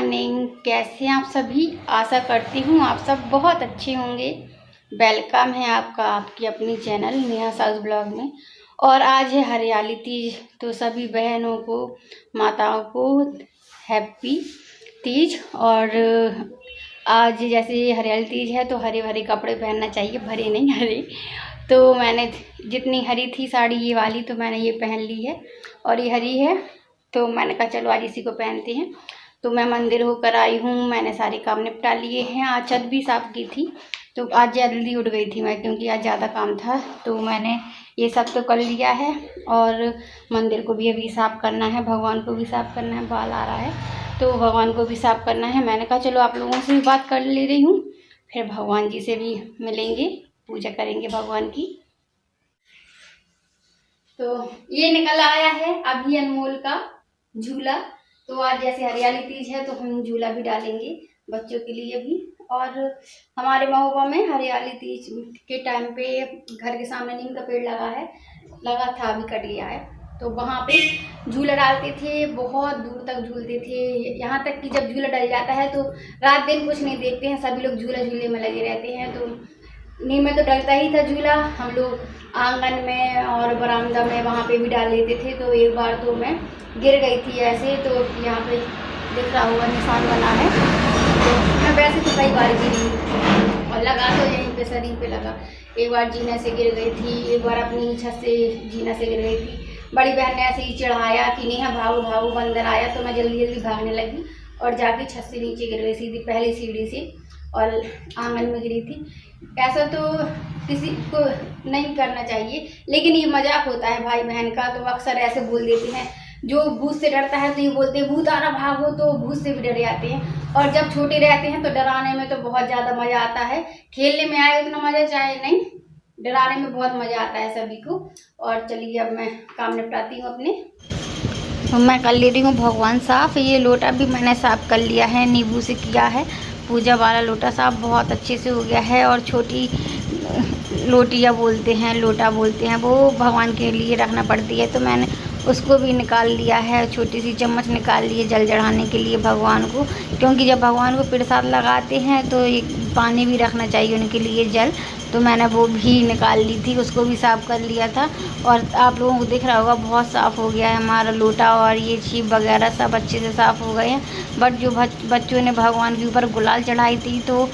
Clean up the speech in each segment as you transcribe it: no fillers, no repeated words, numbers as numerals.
Morning. कैसे हैं आप सभी? आशा करती हूँ आप सब बहुत अच्छे होंगे। वेलकम है आपका आपकी अपनी चैनल नेहा साउस ब्लॉग में। और आज है हरियाली तीज, तो सभी बहनों को, माताओं को हैप्पी तीज। और आज जैसे हरियाली तीज है तो हरे भरे कपड़े पहनना चाहिए, भरे नहीं हरे। तो मैंने जितनी हरी थी साड़ी ये वाली, तो मैंने ये पहन ली है और ये हरी है, तो मैंने कहा चलो आज इसी को पहनते हैं। तो मैं मंदिर होकर आई हूँ, मैंने सारे काम निपटा लिए हैं। आज छत भी साफ़ की थी, तो आज जल्दी उठ गई थी मैं, क्योंकि आज ज़्यादा काम था। तो मैंने ये सब तो कर लिया है और मंदिर को भी अभी साफ़ करना है, भगवान को भी साफ़ करना है। बाल आ रहा है तो भगवान को भी साफ़ करना है। मैंने कहा चलो आप लोगों से भी बात कर ले रही हूँ, फिर भगवान जी से भी मिलेंगे, पूजा करेंगे भगवान की। तो ये निकल आया है अभी अनमोल का झूला। तो आज जैसे हरियाली तीज है तो हम झूला भी डालेंगे बच्चों के लिए भी। और हमारे महोबा में हरियाली तीज के टाइम पे घर के सामने नीम का पेड़ लगा था, अभी कट गया है। तो वहाँ पे झूला डालते थे, बहुत दूर तक झूलते थे। यहाँ तक कि जब झूला डल जाता है तो रात दिन कुछ नहीं देखते हैं, सभी लोग झूले में लगे रहते हैं। तो नीम में तो डलता ही था झूला, हम लोग आंगन में और बरामदा में वहाँ पे भी डाल लेते थे। तो एक बार तो मैं गिर गई थी ऐसे, तो यहाँ पे दिख रहा होगा निशान बना है। तो मैं वैसे तो कई बार गिरी और लगा तो यहीं पे शरीर पे लगा। एक बार जीना से गिर गई थी, एक बार अपनी छत से जीना से गिर गई थी। बड़ी बहन ने ऐसे ही चिढ़ाया कि नेहा भागो भागो, बंदर आया। तो मैं जल्दी जल्दी भागने लगी और जाके छत से नीचे गिर गई, सीधी पहली सीढ़ी से, और आंगन में गिरी थी। ऐसा तो किसी को नहीं करना चाहिए, लेकिन ये मजाक होता है भाई बहन का। तो अक्सर ऐसे बोल देते हैं, जो भूत से डरता है तो ये बोलते हैं भूत आ रहा भागो, तो भूत से भी डर जाते हैं। और जब छोटे रहते हैं तो डराने में तो बहुत ज़्यादा मज़ा आता है। खेलने में आए उतना मज़ा चाहे नहीं, डराने में बहुत मज़ा आता है सभी को। और चलिए अब मैं काम निपटाती हूँ अपने। तो मैं कर ले रही हूँ भगवान साफ़। ये लोटा भी मैंने साफ़ कर लिया है, नींबू से किया है। पूजा वाला लोटा साफ़ बहुत अच्छे से हो गया है। और छोटी लोटिया बोलते हैं, लोटा बोलते हैं, वो भगवान के लिए रखना पड़ती है, तो मैंने उसको भी निकाल लिया है। छोटी सी चम्मच निकाल ली है जल चढ़ाने के लिए भगवान को, क्योंकि जब भगवान को प्रसाद लगाते हैं तो एक पानी भी रखना चाहिए उनके लिए, जल। तो मैंने वो भी निकाल ली थी, उसको भी साफ़ कर लिया था। और आप लोगों को दिख रहा होगा बहुत साफ़ हो गया है हमारा लोटा, और ये छीप वगैरह सब अच्छे से साफ़ हो गए हैं। बट जो बच्चों ने भगवान के ऊपर गुलाल चढ़ाई थी, तो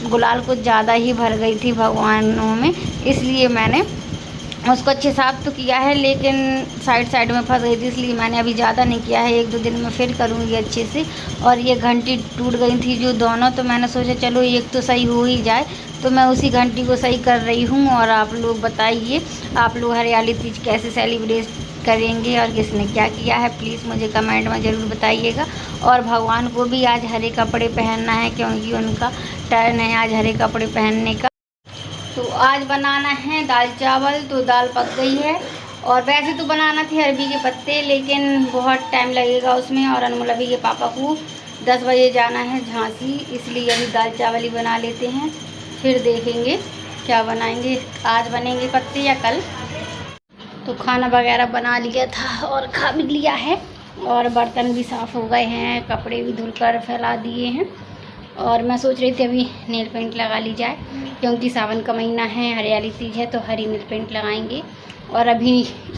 गुलाल कुछ ज़्यादा ही भर गई थी भगवानों में, इसलिए मैंने उसको अच्छे साफ़ तो किया है, लेकिन साइड में फंस गई थी, इसलिए मैंने अभी ज़्यादा नहीं किया है। 1-2 दिन में फिर करूँगी अच्छे से। और ये घंटी टूट गई थी जो दोनों, तो मैंने सोचा चलो एक तो सही हो ही जाए, तो मैं उसी घंटी को सही कर रही हूँ। और आप लोग बताइए, आप लोग हरियाली तीज कैसे सेलिब्रेट करेंगे और किसने क्या किया है, प्लीज़ मुझे कमेंट में ज़रूर बताइएगा। और भगवान को भी आज हरे कपड़े पहनना है, क्योंकि उनका टर्न है आज हरे कपड़े पहनने का। तो आज बनाना है दाल चावल। तो दाल पक गई है, और वैसे तो बनाना थी अरबी के पत्ते, लेकिन बहुत टाइम लगेगा उसमें। और अनमोल अभी के पापा को 10 बजे जाना है झांसी, इसलिए अभी दाल चावल ही बना लेते हैं, फिर देखेंगे क्या बनाएंगे। आज बनेंगे पत्ते या कल। तो खाना वगैरह बना लिया था और खा भी लिया है, और बर्तन भी साफ़ हो गए हैं, कपड़े भी धुलकर फैला दिए हैं। और मैं सोच रही थी अभी नेल पेंट लगा ली जाए, क्योंकि सावन का महीना है, हरियाली तीज है, तो हरी नेल पेंट लगाएंगे। और अभी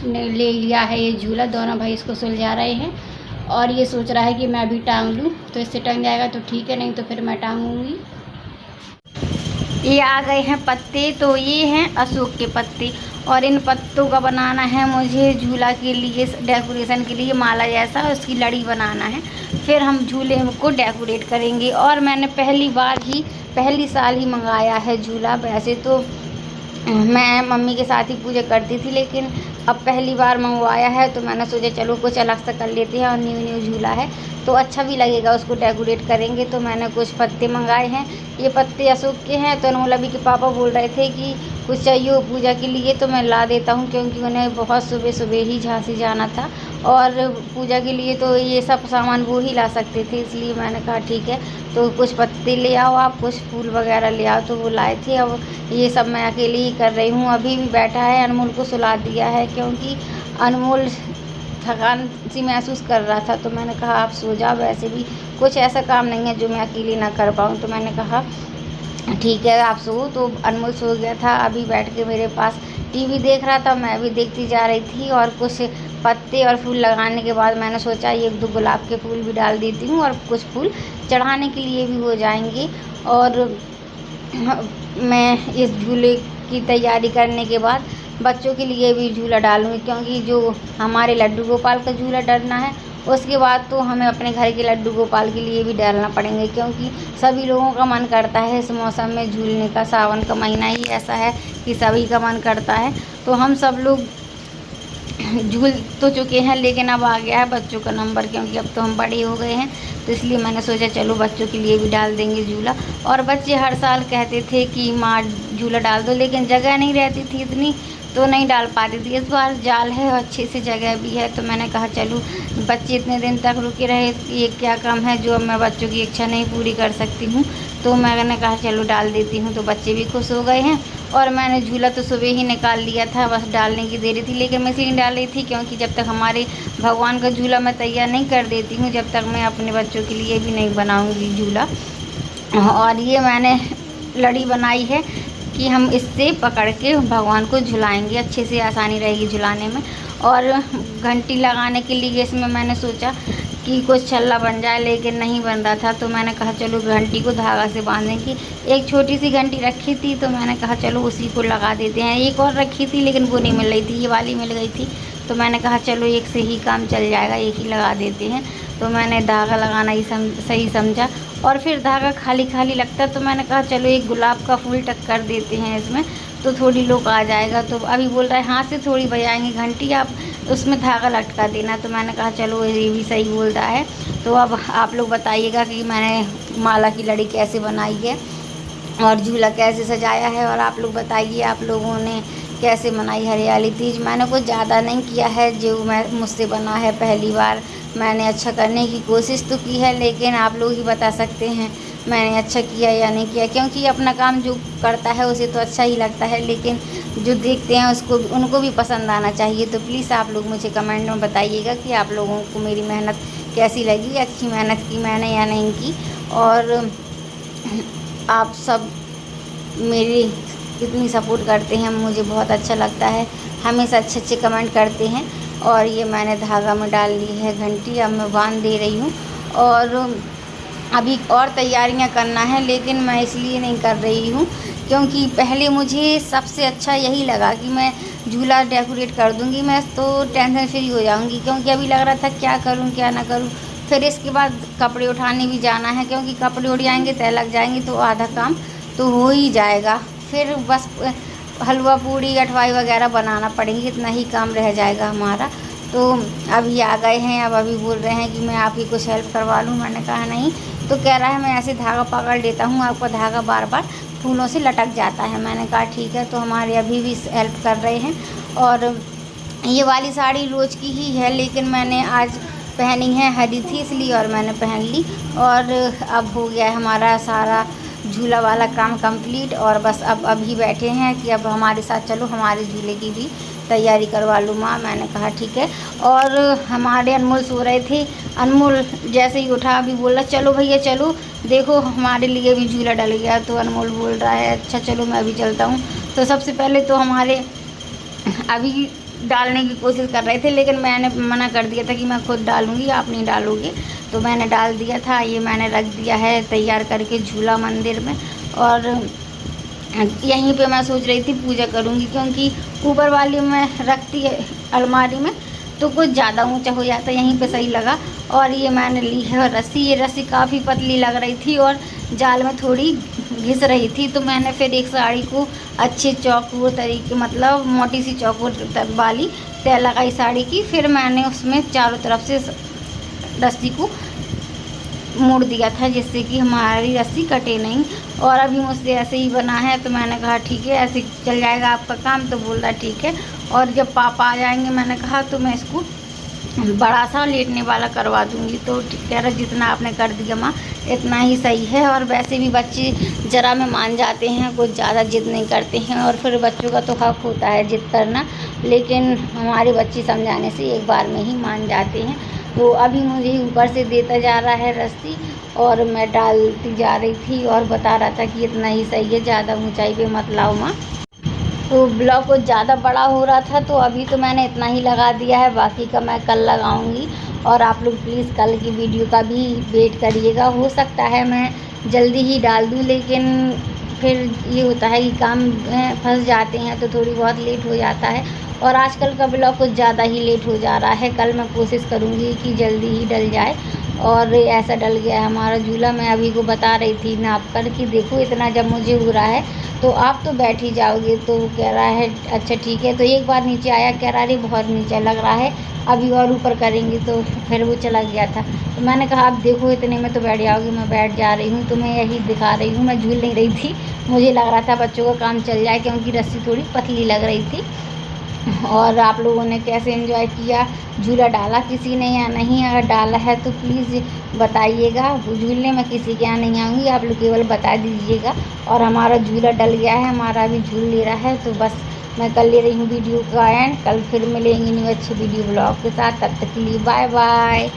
ले लिया है ये झूला, दोनों भाई इसको सुलझा रहे हैं। और ये सोच रहा है कि मैं भी टांग लूँ, तो इससे टंग जाएगा तो ठीक है, नहीं तो फिर मैं टांगूँगी। ये आ गए हैं पत्ते, तो ये हैं अशोक के पत्ते, और इन पत्तों का बनाना है मुझे झूला के लिए, डेकोरेशन के लिए माला जैसा उसकी लड़ी बनाना है, फिर हम झूले को डेकोरेट करेंगे। और मैंने पहली साल ही मंगाया है झूला। वैसे तो मैं मम्मी के साथ ही पूजा करती थी, लेकिन अब पहली बार मंगवाया है, तो मैंने सोचा चलो कुछ अलग सा कर लेते हैं। और न्यू झूला है तो अच्छा भी लगेगा, उसको डेकोरेट करेंगे। तो मैंने कुछ पत्ते मंगाए हैं, ये पत्ते अशोक के हैं। तो अनमोल अभी के पापा बोल रहे थे कि कुछ चाहिए हो पूजा के लिए, तो मैं ला देता हूँ, क्योंकि उन्हें बहुत सुबह ही झांसी जाना था, और पूजा के लिए तो ये सब सामान वो ही ला सकते थे, इसलिए मैंने कहा ठीक है, तो कुछ पत्ते ले आओ आप, कुछ फूल वगैरह ले आओ। तो वो लाए थे। अब ये सब मैं अकेले ही कर रही हूँ। अभी भी बैठा है, अनमोल को सुला दिया है, क्योंकि अनमोल थकान सी महसूस कर रहा था, तो मैंने कहा आप सो जाओ, वैसे भी कुछ ऐसा काम नहीं है जो मैं अकेली ना कर पाऊँ। तो मैंने कहा ठीक है आप सो। तो अनमोल सो गया था, अभी बैठ के मेरे पास टीवी देख रहा था, मैं भी देखती जा रही थी। और कुछ पत्ते और फूल लगाने के बाद मैंने सोचा 1-2 गुलाब के फूल भी डाल देती हूँ और कुछ फूल चढ़ाने के लिए भी हो जाएंगे। और मैं इस झूले की तैयारी करने के बाद बच्चों के लिए भी झूला डालूँगी, क्योंकि जो हमारे लड्डू गोपाल का झूला डलना है उसके बाद तो हमें अपने घर के लड्डू गोपाल के लिए भी डालना पड़ेंगे, क्योंकि सभी लोगों का मन करता है इस मौसम में झूलने का। सावन का महीना ही ऐसा है कि सभी का मन करता है। तो हम सब लोग झूल तो चुके हैं, लेकिन अब आ गया है बच्चों का नंबर, क्योंकि अब तो हम बड़े हो गए हैं। तो इसलिए मैंने सोचा चलो बच्चों के लिए भी डाल देंगे झूला। और बच्चे हर साल कहते थे कि माँ झूला डाल दो, लेकिन जगह नहीं रहती थी इतनी, तो नहीं डाल पाती थी। इस बार जाल है और अच्छी सी जगह भी है, तो मैंने कहा चलो बच्चे इतने दिन तक रुके रहे, ये क्या काम है जो मैं बच्चों की इच्छा नहीं पूरी कर सकती हूँ। तो मैंने कहा चलो डाल देती हूँ। तो बच्चे भी खुश हो गए हैं। और मैंने झूला तो सुबह ही निकाल लिया था, बस डालने की देरी थी। लेकिन मैं इसलिए डाल रही थी क्योंकि जब तक हमारे भगवान का झूला मैं तैयार नहीं कर देती हूँ, जब तक मैं अपने बच्चों के लिए भी नहीं बनाऊँगी झूला। और ये मैंने लड़ी बनाई है कि हम इससे पकड़ के भगवान को झुलाएंगे, अच्छे से आसानी रहेगी झुलाने में। और घंटी लगाने के लिए इसमें मैंने सोचा कि कुछ छल्ला बन जाए, लेकिन नहीं बन रहा था। तो मैंने कहा चलो घंटी को धागा से बांधने की, एक छोटी सी घंटी रखी थी, तो मैंने कहा चलो उसी को लगा देते हैं। एक और रखी थी लेकिन वो नहीं मिल रही थी, ये वाली मिल गई थी। तो मैंने कहा चलो एक से ही काम चल जाएगा, एक ही लगा देते हैं। तो मैंने धागा लगाना ही सही समझा। और फिर धागा खाली खाली लगता, तो मैंने कहा चलो एक गुलाब का फूल टक कर देते हैं इसमें, तो थोड़ी लोग आ जाएगा। तो अभी बोल रहा है हाथ से थोड़ी बजाएंगे घंटी, आप उसमें धागा लटका देना। तो मैंने कहा चलो ये भी सही बोल रहा है। तो अब आप लोग बताइएगा कि मैंने माला की लड़ी कैसे बनाई है और झूला कैसे सजाया है। और आप लोग बताइए आप लोगों ने कैसे मनाई हरियाली तीज। मैंने कुछ ज़्यादा नहीं किया है, जो मुझसे बना है पहली बार। मैंने अच्छा करने की कोशिश तो की है, लेकिन आप लोग ही बता सकते हैं मैंने अच्छा किया या नहीं किया, क्योंकि अपना काम जो करता है उसे तो अच्छा ही लगता है, लेकिन जो देखते हैं उसको उनको भी पसंद आना चाहिए। तो प्लीज़ आप लोग मुझे कमेंट में बताइएगा कि आप लोगों को मेरी मेहनत कैसी लगी, अच्छी मेहनत की मैंने या नहीं की। और आप सब मेरी इतनी सपोर्ट करते हैं, मुझे बहुत अच्छा लगता है, हमेशा अच्छे अच्छे कमेंट करते हैं। और ये मैंने धागा में डाल ली है घंटी, अब मैं बांध दे रही हूँ। और अभी और तैयारियां करना है, लेकिन मैं इसलिए नहीं कर रही हूँ क्योंकि पहले मुझे सबसे अच्छा यही लगा कि मैं झूला डेकोरेट कर दूँगी, मैं तो टेंशन फ्री हो जाऊँगी। क्योंकि अभी लग रहा था क्या करूँ क्या ना करूँ। फिर इसके बाद कपड़े उठाने भी जाना है, क्योंकि कपड़े उठ जाएंगे तय लग जाएंगे तो आधा काम तो हो ही जाएगा। फिर बस हलवा पूड़ी अठवाई वगैरह बनाना पड़ेंगे, इतना ही काम रह जाएगा हमारा। तो अभी आ गए हैं, अब अभी बोल रहे हैं कि मैं आपकी कुछ हेल्प करवा लूँ। मैंने कहा नहीं। तो कह रहा है मैं ऐसे धागा पकड़ लेता हूँ, आपका धागा बार बार फूलों से लटक जाता है। मैंने कहा ठीक है। तो हमारे अभी भी हेल्प कर रहे हैं। और ये वाली साड़ी रोज़ की ही है, लेकिन मैंने आज पहनी है, हरी थी इसलिए और मैंने पहन ली। और अब हो गया है हमारा सारा झूला वाला काम कंप्लीट। और बस अब अभी बैठे हैं कि अब हमारे साथ चलो हमारे झूले की भी तैयारी करवा लूँ माँ। मैंने कहा ठीक है। और हमारे अनमोल सो रहे थे, अनमोल जैसे ही उठा अभी बोला चलो भैया चलो, देखो हमारे लिए भी झूला डल गया। तो अनमोल बोल रहा है अच्छा चलो मैं अभी चलता हूँ। तो सबसे पहले तो हमारे अभी डालने की कोशिश कर रहे थे, लेकिन मैंने मना कर दिया था कि मैं खुद डालूँगी, आप नहीं डालोगे। तो मैंने डाल दिया था। ये मैंने रख दिया है तैयार करके झूला मंदिर में। और यहीं पे मैं सोच रही थी पूजा करूँगी, क्योंकि ऊपर वाली में रखती है अलमारी में तो कुछ ज़्यादा ऊंचा हो जाता, यहीं पे सही लगा। और ये मैंने ली है रस्सी, ये रस्सी काफ़ी पतली लग रही थी और जाल में थोड़ी घिस रही थी। तो मैंने फिर एक साड़ी को अच्छे चौकोर तरीके, मतलब मोटी सी चौकोर वाली तय लगाई साड़ी की। फिर मैंने उसमें चारों तरफ से रस्सी को मोड़ दिया था, जिससे कि हमारी रस्सी कटे नहीं। और अभी मुझसे ऐसे ही बना है, तो मैंने कहा ठीक है ऐसे चल जाएगा आपका काम। तो बोल रहा ठीक है। और जब पापा आ जाएंगे मैंने कहा तो मैं इसको बड़ा सा लेटने वाला करवा दूँगी। तो कह रहा जितना आपने कर दिया माँ इतना ही सही है। और वैसे भी बच्चे ज़रा में मान जाते हैं, कुछ ज़्यादा जिद नहीं करते हैं। और फिर बच्चों का तो हक होता है जिद करना। लेकिन हमारे बच्चे समझाने से एक बार में ही मान जाते हैं। तो अभी मुझे ऊपर से देता जा रहा है रस्सी और मैं डालती जा रही थी और बता रहा था कि इतना ही सही है, ज़्यादा ऊंचाई पे मत लाओ माँ। तो ब्लॉक कुछ ज़्यादा बड़ा हो रहा था तो अभी तो मैंने इतना ही लगा दिया है, बाकी का मैं कल लगाऊंगी। और आप लोग प्लीज़ कल की वीडियो का भी वेट करिएगा। हो सकता है मैं जल्दी ही डाल दूँ, लेकिन फिर ये होता है कि काम में फंस जाते हैं तो थोड़ी बहुत लेट हो जाता है। और आजकल का ब्लॉग कुछ ज़्यादा ही लेट हो जा रहा है। कल मैं कोशिश करूँगी कि जल्दी ही डल जाए। और ऐसा डल गया है हमारा झूला। मैं अभी को बता रही थी नाप कर कि देखो इतना जब मुझे हो रहा है तो आप तो बैठ ही जाओगे। तो कह रहा है अच्छा ठीक है। तो एक बार नीचे आया, कह रहा अरे बहुत नीचे लग रहा है, अभी और ऊपर करेंगे। तो फिर वो चला गया था। तो मैंने कहा आप देखो इतने में तो बैठ जाओगे। मैं बैठ जा रही हूँ, तो मैं यही दिखा रही हूँ। मैं झूल नहीं रही थी, मुझे लग रहा था बच्चों का काम चल जाए क्योंकि रस्सी थोड़ी पतली लग रही थी। और आप लोगों ने कैसे एंजॉय किया, झूला डाला किसी ने या नहीं? अगर डाला है तो प्लीज़ बताइएगा। झूलने में किसी के यहाँ नहीं आऊँगी, आप लोग केवल बता दीजिएगा। और हमारा झूला डल गया है, हमारा अभी झूल ले रहा है। तो बस मैं कर ले रही हूँ वीडियो का एंड। कल फिर मिलेंगे न्यू अच्छी वीडियो ब्लॉग के साथ। तब तक के लिए बाय बाय।